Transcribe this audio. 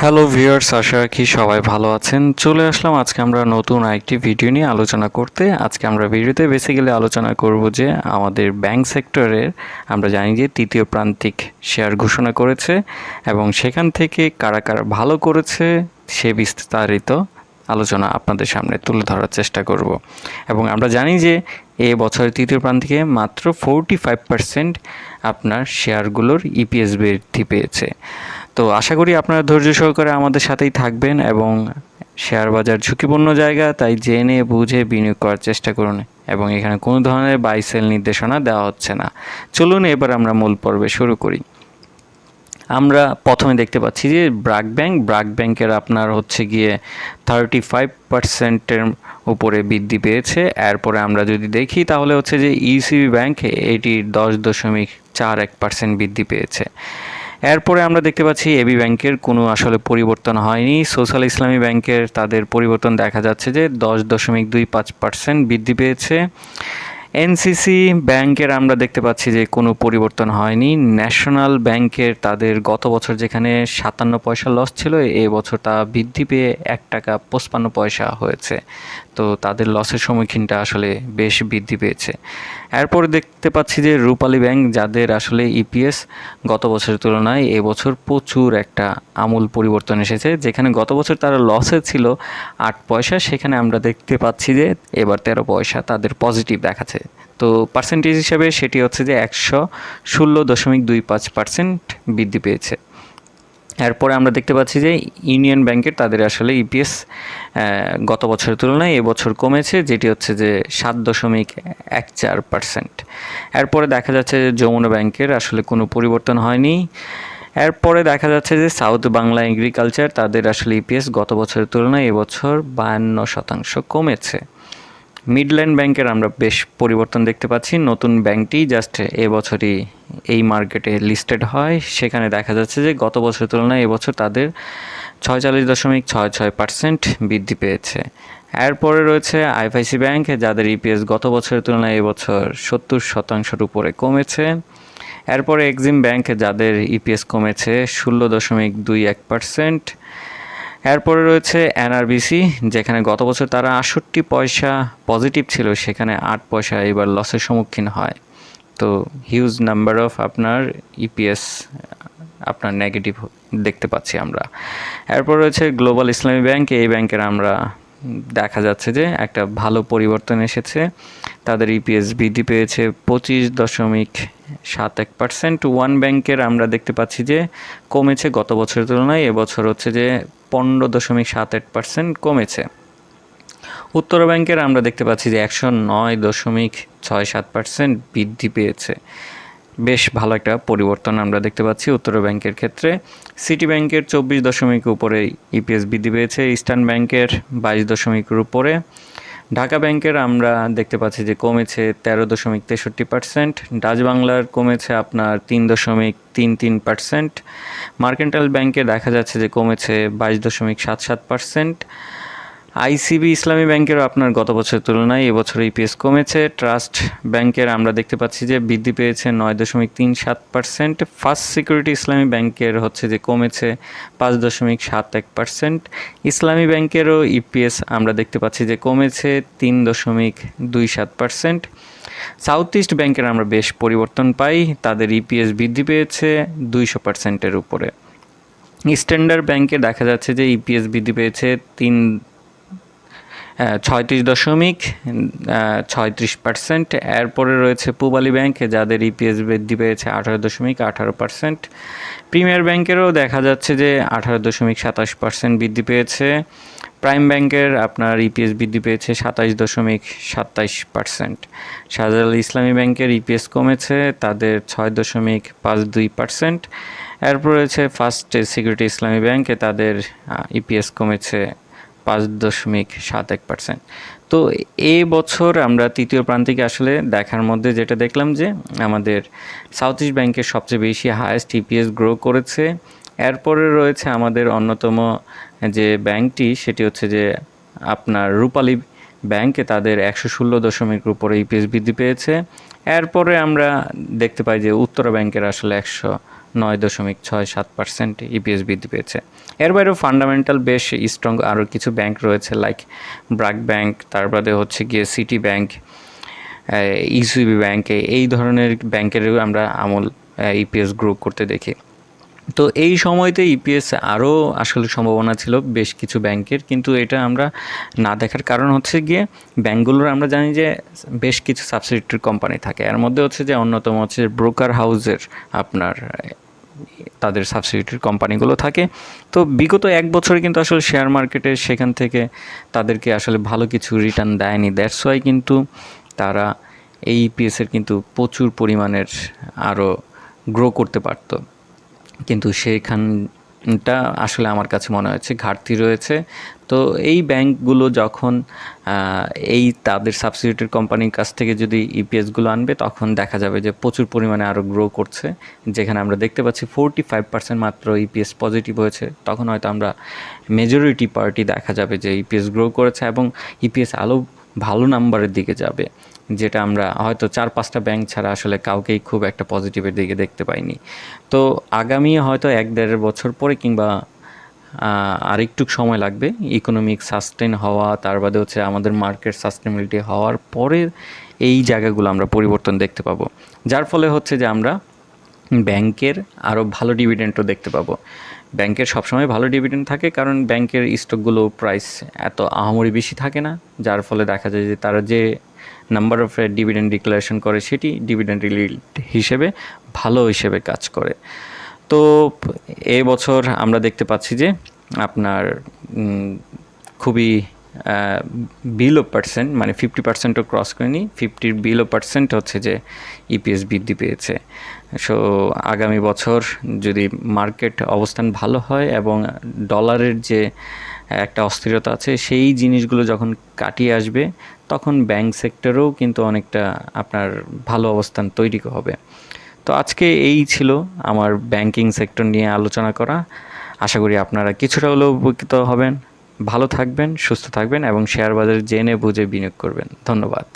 Hello viewers, আশা রাখি সবাই ভালো আছেন। চলে আসলাম আজকে আমরা নতুন আরেকটি ভিডিও নিয়ে আলোচনা করতে। আজকে আমরা ভিডিওতে বেসিক্যালি আলোচনা করব যে আমাদের ব্যাংক সেক্টরের আমরা জানি যে তৃতীয় প্রান্তিক শেয়ার ঘোষণা করেছে এবং সেখান থেকে কারা কারা ভালো করেছে সে বিস্তারিত আলোচনা আপনাদের সামনে তুলে ধরার চেষ্টা করব। এবং আমরা জানি যে এ বছরের তৃতীয় প্রান্তিকে মাত্র 45% আপনার শেয়ারগুলোর ইপিএস বৃদ্ধি পেয়েছে। তো আশা করি আপনারা ধৈর্য সহকারে আমাদের সাথেই থাকবেন এবং শেয়ার বাজার ঝুঁকিপূর্ণ জায়গা, তাই জেনে বুঝে বিনিয়োগ করার চেষ্টা করুন এবং এখানে কোনো ধরনের বাই সেল নির্দেশনা দেওয়া হচ্ছে না। চলুন এবার আমরা মূল পর্বে শুরু করি। আমরা প্রথমে দেখতে পাচ্ছি যে ব্র্যাক ব্যাংকের আপনার হচ্ছে গিয়ে 35%-এর উপরে বৃদ্ধি পেয়েছে। এরপরে আমরা যদি দেখি তাহলে হচ্ছে যে ইসিবি ব্যাংক এটি 10.41% বৃদ্ধি পেয়েছে। এরপরে আমরা দেখতে পাচ্ছি এবি ব্যাংকের কোনো আসলে পরিবর্তন হয়নি। সোশ্যাল ইসলামী ব্যাংকের তাদের পরিবর্তন দেখা যাচ্ছে যে 10.25% বৃদ্ধি পেয়েছে। এনসিসি ব্যাংকের আমরা দেখতে পাচ্ছি যে কোনো পরিবর্তন হয়নি। ন্যাশনাল ব্যাংকের তাদের গত বছর যেখানে 57 পয়সা লস ছিল, বছর তা বৃদ্ধি পেয়ে 1 টাকা 55 পয়সা হয়েছে। তো তাদের লসের সম্মুখীনটা আসলে বেশ বৃদ্ধি পেয়েছে। এরপরে দেখতে পাচ্ছি যে রূপালী ব্যাংক, যাদের আসলে ইপিএস গত বছরের তুলনায় এবছর প্রচুর একটা আমূল পরিবর্তন এসেছে। যেখানে গত বছর তারা লসে ছিল 8 পয়সা, সেখানে আমরা দেখতে পাচ্ছি যে এবার 13 পয়সা তাদের পজিটিভ দেখাচ্ছে। তো পার্সেন্টেজ হিসাবে সেটি হচ্ছে যে 116.25% বৃদ্ধি পেয়েছে। এরপরে আমরা দেখতে পাচ্ছি যে ইউনিয়ন ব্যাংকের তাদের আসলে ইপিএস গত বছরের তুলনায় এবছর কমেছে, যেটি হচ্ছে যে 7.14%। এরপরে দেখা যাচ্ছে যে যমুনা ব্যাংকের আসলে কোনো পরিবর্তন হয়নি। এরপরে দেখা যাচ্ছে যে সাউথ বাংলা এগ্রিকালচার, তাদের আসলে ইপিএস গত বছরের তুলনায় এবছর 52% কমেছে। মিডল্যান্ড ব্যাংকের আমরা বেশ পরিবর্তন দেখতে পাচ্ছি। নতুন ব্যাংকটি জাস্ট এবছরই এই মার্কেটে লিস্টেড হয়। সেখানে দেখা যাচ্ছে যে গত বছরের তুলনায় এবছর তাদের 46.66% বৃদ্ধি পেয়েছে। এরপরে রয়েছে আইএফআইসি ব্যাংক, যাদের ইপিএস গত বছরের তুলনায় এবছর 70%-এর উপরে কমেছে। এরপরে এক্সিম ব্যাংক, যাদের ইপিএস কমেছে 16.21%। এরপরে রয়েছে এনআরবিসি, যেখানে গত বছর তারা 68 পয়সা পজিটিভ ছিল, সেখানে 8 পয়সা এবার লসের সম্মুখীন হয়। তো হিউজ নাম্বার অফ আপনার ইপিএস আপনার নেগেটিভ দেখতে পাচ্ছি আমরা। এরপর রয়েছে গ্লোবাল ইসলামী ব্যাংক, এই ব্যাংকের আমরা দেখা যাচ্ছে যে একটা ভালো পরিবর্তন এসেছে। তাদের ইপিএস বৃদ্ধি পেয়েছে 25.71%। ওয়ান ব্যাংকের আমরা দেখতে পাচ্ছি যে কমেছে গত বছরের তুলনায়, এবছর হচ্ছে যে 15.78% কমেছে। উত্তরা ব্যাংকের আমরা দেখতে পাচ্ছি যে 109.67% বৃদ্ধি পেয়েছে। বেশ ভালো একটা পরিবর্তন আমরা দেখতে পাচ্ছি উত্তরা ব্যাংকের ক্ষেত্রে। সিটি ব্যাংকের 24 উপরে ইপিএস বৃদ্ধি পেয়েছে। ইস্টার্ন ব্যাংকের 22 উপরে। ঢাকা ব্যাংকের আমরা দেখতে পাচ্ছি যে কমেছে 13.63%। ডাচ বাংলার কমেছে আপনার 3.33%। মার্কেন্টাইল ব্যাংকে দেখা যাচ্ছে যে কমেছে 22.77%। আইসিবি ইসলামী ব্যাংকেরও আপনার গত বছরের তুলনায় এবছর ইপিএস কমেছে। ট্রাস্ট ব্যাংকের আমরা দেখতে পাচ্ছি যে বৃদ্ধি পেয়েছে 9.37%। ফার্স্ট সিকিউরিটি ইসলামী ব্যাংকের হচ্ছে যে কমেছে 5.71%। ইসলামী ব্যাংকেরও ইপিএস আমরা দেখতে পাচ্ছি যে কমেছে 3.27%। সাউথ ইস্ট ব্যাংকের আমরা বেশ পরিবর্তন পাই, তাদের ইপিএস বৃদ্ধি পেয়েছে 200%-এর উপরে। স্ট্যান্ডার্ড ব্যাংকে দেখা যাচ্ছে যে ইপিএস বৃদ্ধি পেয়েছে 36.36%। এরপরে রয়েছে পূবালী ব্যাংক, যাদের ইপিএস বৃদ্ধি পেয়েছে 18.18%। প্রিমিয়ার ব্যাংকেরও দেখা যাচ্ছে যে 18.27% বৃদ্ধি পেয়েছে। প্রাইম ব্যাংকের আপনার ইপিএস বৃদ্ধি পেয়েছে 27.27%। শাহজালাল ইসলামী ব্যাংকের ইপিএস কমেছে, তাদের 6.52%। এরপর রয়েছে ফার্স্ট সিকিউরিটি ইসলামী ব্যাংক, তাদের ইপিএস কমেছে 5.71%। তো এই বছর আমরা তৃতীয় প্রান্তিকে আসলে দেখার মধ্যে যেটা দেখলাম যে আমাদের সাউথ ইস্ট ব্যাংকের সবচেয়ে বেশি হায়েস্ট ইপিএস গ্রো করেছে। এরপরে রয়েছে আমাদের অন্যতম যে ব্যাংকটি, সেটি হচ্ছে যে আপনার রূপালী ব্যাংকে তাদের 116 উপরে ইপিএস বৃদ্ধি পেয়েছে। এরপরে আমরা দেখতে পাই যে উত্তরা ব্যাংকের আসলে 9.67% ইপিএস বৃদ্ধি পেয়েছে। এর বাইরেও ফান্ডামেন্টাল বেশ স্ট্রং আরও কিছু ব্যাংক রয়েছে, লাইক ব্র্যাক ব্যাংক, তার বাদে হচ্ছে গিয়ে সিটি ব্যাংক, ইসিবি ব্যাংক, এই ধরনের ব্যাংকেরও আমরা আমূল ইপিএস গ্রো করতে দেখি। তো এই সময়তে ইপিএস আরও আসলে সম্ভাবনা ছিল বেশ কিছু ব্যাংকের, কিন্তু এটা আমরা না দেখার কারণ হচ্ছে গিয়ে ব্যাংকগুলোর আমরা জানি যে বেশ কিছু সাবসিডিয়ারি কোম্পানি থাকে, এর মধ্যে হচ্ছে যে অন্যতম হচ্ছে ব্রোকার হাউসের আপনার তাদের সাবসিডিয়ারি কোম্পানিগুলো থাকে। তো বিগত 1 বছরে কিন্তু আসলে শেয়ার মার্কেটে সেখান থেকে তাদেরকে আসলে ভালো কিছু রিটার্ন দেয়নি, দ্যাটস ওয়াই কিন্তু তারা এই ইপিএসের কিন্তু প্রচুর পরিমাণের আরও গ্রো করতে পারতো, কিন্তু সেইখানটা আসলে আমার কাছে মনে হচ্ছে ঘাটতি রয়েছে। তো এই ব্যাংকগুলো যখন এই তাদের সাবসিডিয়ারি কোম্পানির কাছ থেকে যদি ইপিএসগুলো আনবে, তখন দেখা যাবে যে প্রচুর পরিমাণে আরও গ্রো করছে, যেখানে আমরা দেখতে পাচ্ছি 45% মাত্র ইপিএস পজিটিভ হয়েছে। তখন হয়তো আমরা মেজরিটি পার্টি দেখা যাবে যে ইপিএস গ্রো করেছে এবং ইপিএস আরও ভালো নাম্বারের দিকে যাবে, যেটা আমরা হয়তো 4-5টা ব্যাংক ছাড়া আসলে কাউকেই খুব একটা পজিটিভের দিকে দেখতে পাইনি। তো আগামী হয়তো 1-1.5 বছর পরে কিংবা আর একটু সময় লাগবে ইকোনমিক সাস্টেন হওয়া, তার বাদে হচ্ছে আমাদের মার্কেট সাস্টেনেবিলিটি হওয়ার পরে এই জায়গাগুলো আমরা পরিবর্তন দেখতে পাবো, যার ফলে হচ্ছে যে আমরা ব্যাংকের আরও ভালো ডিভিডেন্ডও দেখতে পাবো। ব্যাংকের সবসময় ভালো ডিভিডেন্ড থাকে, কারণ ব্যাংকের স্টকগুলো প্রাইস এত আহামরি বেশি থাকে না, যার ফলে দেখা যায় যে তারা যে নাম্বার অফ ডিভিডেন্ড ডিক্লারেশন করে সেটি ডিভিডেন্ড রিলিড হিসেবে ভালো হিসেবে কাজ করে। তো এবছর আমরা দেখতে পাচ্ছি যে আপনার খুবই বিলো পার্সেন্ট, মানে 50%ও ক্রস করেনি, 50 বিলো পার্সেন্ট হচ্ছে যে ইপিএস বৃদ্ধি পেয়েছে। সো আগামী বছর যদি মার্কেট অবস্থান ভালো হয় এবং ডলারের যে একটা অস্থিরতা আছে সেই জিনিসগুলো যখন কাটিয়ে আসবে, তখন ব্যাংক সেক্টরেও কিন্তু অনেকটা আপনার ভালো অবস্থান তৈরি হবে। তো আজকে এই ছিল আমার ব্যাংকিং সেক্টর নিয়ে আলোচনা করা। আশা করি আপনারা কিছুটা হলেও উপকৃত হবেন। ভালো থাকবেন, সুস্থ থাকবেন এবং শেয়ার বাজারে জেনে বুঝে বিনিয়োগ করবেন। ধন্যবাদ।